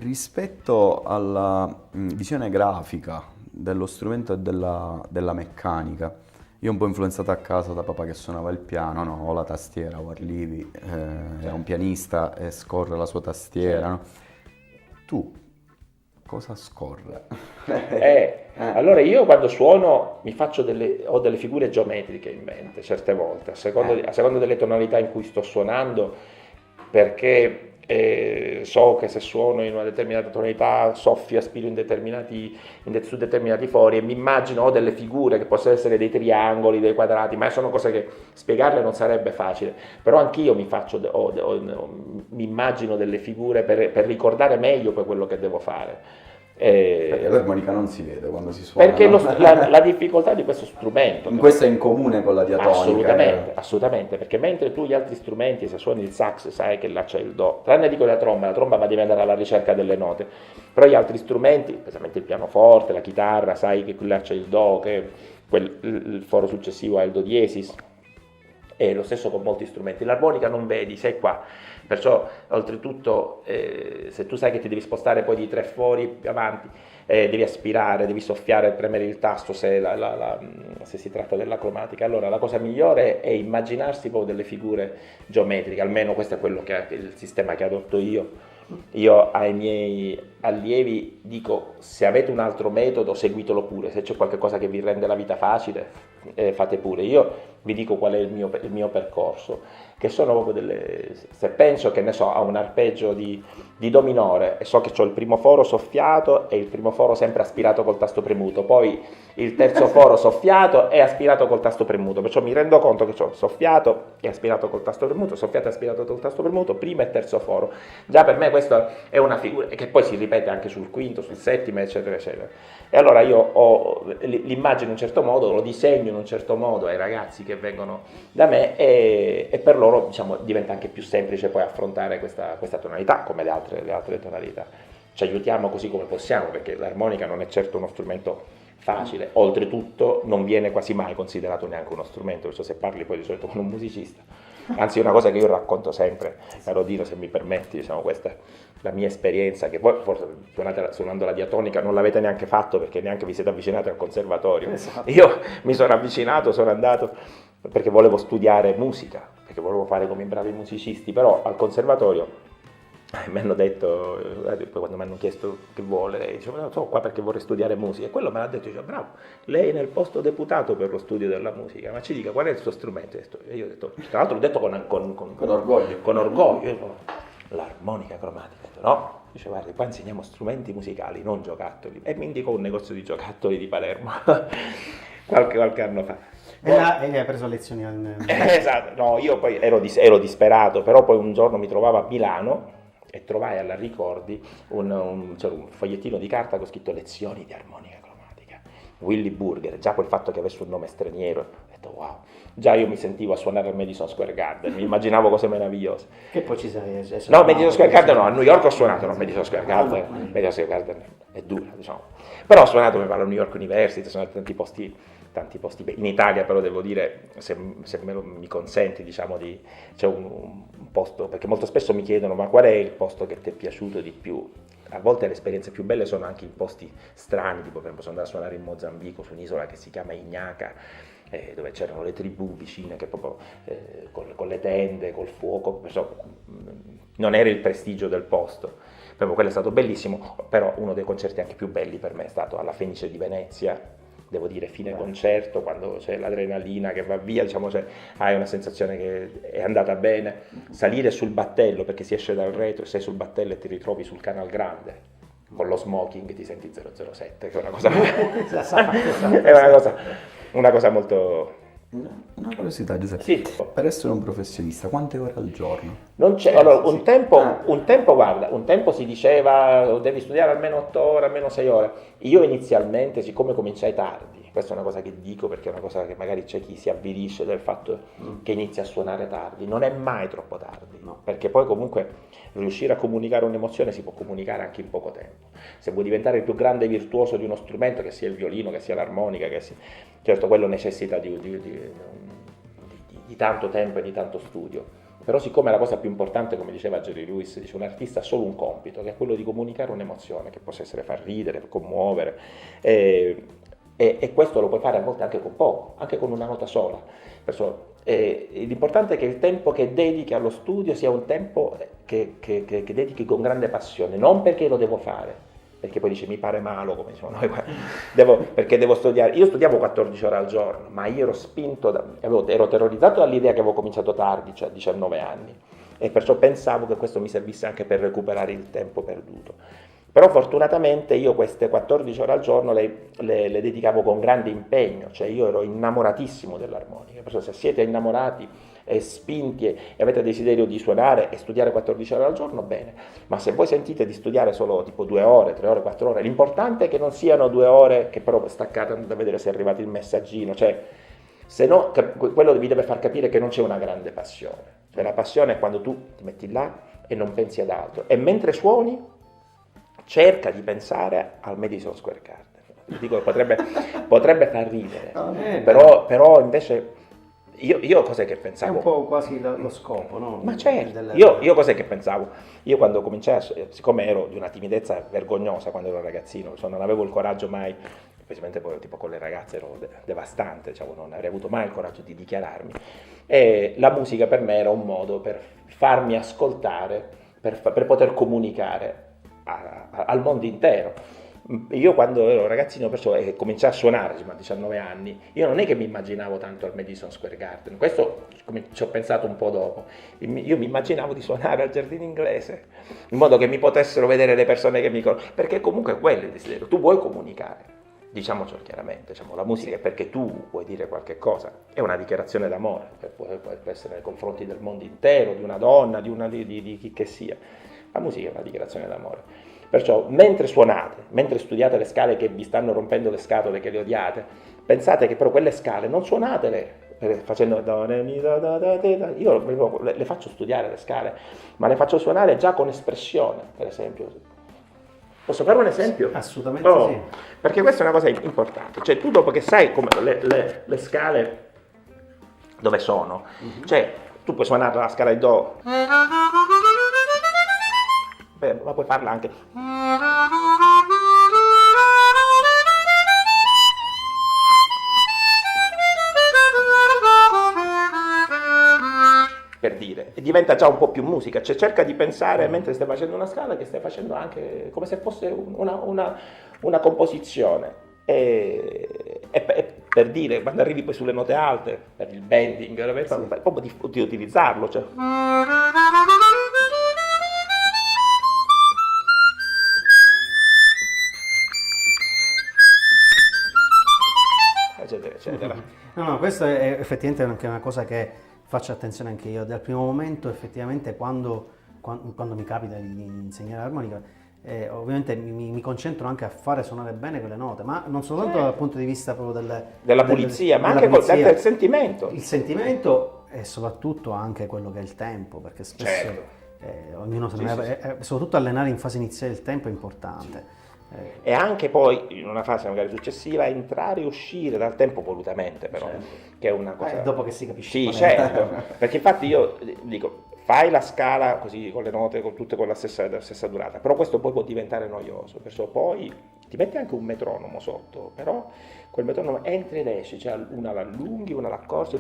rispetto alla visione grafica dello strumento e della meccanica, io un po' influenzato a casa da papà che suonava il piano, no? Ho la tastiera, Warlivi, è un pianista e scorre la sua tastiera, no? Tu cosa scorre? Allora io quando suono ho delle figure geometriche in mente certe volte, a seconda delle tonalità in cui sto suonando, perché so che se suono in una determinata tonalità soffio, aspiro su determinati fori e mi immagino, ho delle figure che possono essere dei triangoli, dei quadrati, ma sono cose che spiegarle non sarebbe facile, però anch'io mi immagino delle figure per ricordare meglio poi quello che devo fare. Perché l'armonica non si vede quando si suona. Perché no? la difficoltà di questo strumento. Questo è in comune con la diatonica. Assolutamente, assolutamente, perché mentre tu gli altri strumenti, se suoni il sax, sai che là c'è il do, tranne dico la tromba ma devi andare alla ricerca delle note, però gli altri strumenti, specialmente il pianoforte, la chitarra, sai che là c'è il do, che il foro successivo è il do diesis, e lo stesso con molti strumenti. L'armonica non vedi, sei qua. Perciò, oltretutto, se tu sai che ti devi spostare poi di 3 fori più avanti, devi aspirare, devi soffiare e premere il tasto se si tratta della cromatica, allora la cosa migliore è immaginarsi poi delle figure geometriche, almeno questo è quello che è il sistema che adotto io. Io ai miei allievi dico: se avete un altro metodo seguitelo pure, se c'è qualche cosa che vi rende la vita facile fate pure. Io vi dico qual è il mio percorso, che sono proprio se penso che ne so a un arpeggio di do minore e so che ho il primo foro soffiato e il primo foro sempre aspirato col tasto premuto, poi il terzo foro soffiato e aspirato col tasto premuto, perciò mi rendo conto che ho soffiato e aspirato col tasto premuto, soffiato e aspirato col tasto premuto, primo e terzo foro. Già per me questa è una figura che poi si ripete anche sul quinto, sul settimo, eccetera, eccetera. E allora io ho l'immagine in un certo modo, lo disegno in un certo modo ai ragazzi che vengono da me e per loro, diciamo, diventa anche più semplice poi affrontare questa tonalità come le altre tonalità. Ci aiutiamo così come possiamo, perché l'armonica non è certo uno strumento facile, oltretutto non viene quasi mai considerato neanche uno strumento, perciò se parli poi di solito con un musicista, anzi una cosa che io racconto sempre, caro Dino, se mi permetti, diciamo, questa è la mia esperienza, che voi forse suonando la diatonica non l'avete neanche fatto perché neanche vi siete avvicinati al conservatorio. Esatto. Io mi sono avvicinato, sono andato perché volevo studiare musica, perché volevo fare come i bravi musicisti, però al conservatorio mi hanno detto, poi quando mi hanno chiesto che vuole, lei diceva: no, sono qua perché vorrei studiare musica, e quello me l'ha detto, diceva: bravo, lei è nel posto deputato per lo studio della musica, ma ci dica qual è il suo strumento. E io ho detto, tra l'altro l'ho detto con orgoglio, io dico, l'armonica cromatica. Ho detto, no, dice: guardi, qua insegniamo strumenti musicali, non giocattoli, e mi indicò un negozio di giocattoli di Palermo qualche anno fa. E là hai preso lezioni esatto, no, io poi ero disperato, però poi un giorno mi trovavo a Milano e trovai alla Ricordi un fogliettino di carta con scritto lezioni di armonica cromatica, Willy Burger, già quel fatto che avesse un nome straniero, ho detto wow, già io mi sentivo a suonare al Madison Square Garden, mi immaginavo cose meravigliose. Che poi ci sei? No, Madison Square Garden no, a New York ho suonato, no, Madison Square Garden, Madison Square Garden è dura, diciamo, però ho suonato, mi parlo, a New York University, sono tanti posti in Italia, però devo dire, se mi consenti, diciamo, c'è un posto, perché molto spesso mi chiedono: ma qual è il posto che ti è piaciuto di più? A volte le esperienze più belle sono anche in posti strani, tipo per esempio sono andato a suonare in Mozambico su un'isola che si chiama Ignaka, dove c'erano le tribù vicine che proprio con le tende, col fuoco, perciò non era il prestigio del posto. Proprio quello è stato bellissimo, però uno dei concerti anche più belli per me è stato alla Fenice di Venezia. Devo dire, fine concerto, quando c'è l'adrenalina che va via, diciamo, hai una sensazione che è andata bene. Salire sul battello, perché si esce dal retro e sei sul battello e ti ritrovi sul Canal Grande con lo smoking, ti senti 007, che è una cosa è una cosa molto... Una curiosità, Giuseppe. Sì. Per essere un professionista, quante ore al giorno? Non c'è, allora, un tempo si diceva devi studiare almeno 8 ore, almeno 6 ore. Io inizialmente, siccome cominciai tardi, questa è una cosa che dico perché è una cosa che magari c'è chi si avvilisce del fatto che inizia a suonare tardi, non è mai troppo tardi, no? Perché poi comunque riuscire a comunicare un'emozione si può comunicare anche in poco tempo. Se vuoi diventare il più grande virtuoso di uno strumento, che sia il violino, che sia l'armonica, certo quello necessita di tanto tempo e di tanto studio. Però siccome la cosa più importante, come diceva Jerry Lewis, dice un artista ha solo un compito, che è quello di comunicare un'emozione, che possa essere far ridere, commuovere, e questo lo puoi fare a volte anche con poco, anche con una nota sola. Perciò, l'importante è che il tempo che dedichi allo studio sia un tempo che dedichi con grande passione, non perché lo devo fare, perché poi dice mi pare malo, come diciamo noi, perché devo studiare. Io studiavo 14 ore al giorno, ma io ero spinto, ero terrorizzato dall'idea che avevo cominciato tardi, cioè a 19 anni, e perciò pensavo che questo mi servisse anche per recuperare il tempo perduto. Però fortunatamente io queste 14 ore al giorno le dedicavo con grande impegno, cioè io ero innamoratissimo dell'armonica, perciò se siete innamorati e spinti e avete desiderio di suonare e studiare 14 ore al giorno, bene, ma se voi sentite di studiare solo tipo 2 ore, 3 ore, 4 ore, l'importante è che non siano 2 ore che però staccate da vedere se è arrivato il messaggino, cioè se no quello vi deve far capire che non c'è una grande passione, cioè la passione è quando tu ti metti là e non pensi ad altro, e mentre suoni cerca di pensare al Madison Square Garden. Dico, potrebbe far ridere, però invece io cos'è che pensavo? È un po' quasi lo scopo, no? Ma certo, io cos'è che pensavo? Io quando cominciai, siccome ero di una timidezza vergognosa quando ero ragazzino, non avevo il coraggio mai, specialmente poi tipo con le ragazze ero devastante, diciamo, non avrei avuto mai il coraggio di dichiararmi, e la musica per me era un modo per farmi ascoltare, per poter comunicare al mondo intero. Io quando ero ragazzino, perciò cominciai a suonare a 19 anni, io non è che mi immaginavo tanto al Madison Square Garden, questo ci ho pensato un po' dopo, io mi immaginavo di suonare al Giardino Inglese, in modo che mi potessero vedere le persone che mi conoscono, perché comunque quello è il desiderio, tu vuoi comunicare, diciamocelo chiaramente, diciamo, la musica è perché tu vuoi dire qualche cosa, è una dichiarazione d'amore, può essere nei confronti del mondo intero, di una donna, di chi che sia, la musica è una dichiarazione d'amore. Perciò mentre suonate, mentre studiate le scale che vi stanno rompendo le scatole, che le odiate, pensate che però quelle scale non suonatele facendo io le faccio studiare le scale, ma le faccio suonare già con espressione, per esempio. Posso fare un esempio? Assolutamente sì. Perché questa è una cosa importante, cioè tu dopo che sai come le scale dove sono, cioè tu puoi suonare la scala di Do, ma puoi farla anche per dire, e diventa già un po' più musica, cioè cerca di pensare mentre stai facendo una scala che stai facendo anche come se fosse una composizione, e per dire, quando arrivi poi sulle note alte, per il bending, proprio di utilizzarlo, cioè. Eccetera, eccetera. No, questo è effettivamente anche una cosa che faccio attenzione anche io. Dal primo momento, effettivamente, quando mi capita di insegnare l'armonica, ovviamente mi concentro anche a fare suonare bene quelle note, ma non soltanto dal punto di vista proprio della pulizia, ma anche del sentimento. Il sentimento e soprattutto anche quello che è il tempo, perché spesso ognuno soprattutto allenare in fase iniziale il tempo è importante. E anche poi in una fase magari successiva entrare e uscire dal tempo volutamente, però, che è una cosa. Dopo che si capisce. Sì, certo, perché infatti io dico, fai la scala così con le note tutte con la stessa durata, però questo poi può diventare noioso, perciò poi ti metti anche un metronomo sotto, però quel metronomo entra ed esce, cioè una l'allunghi, una l'accorci.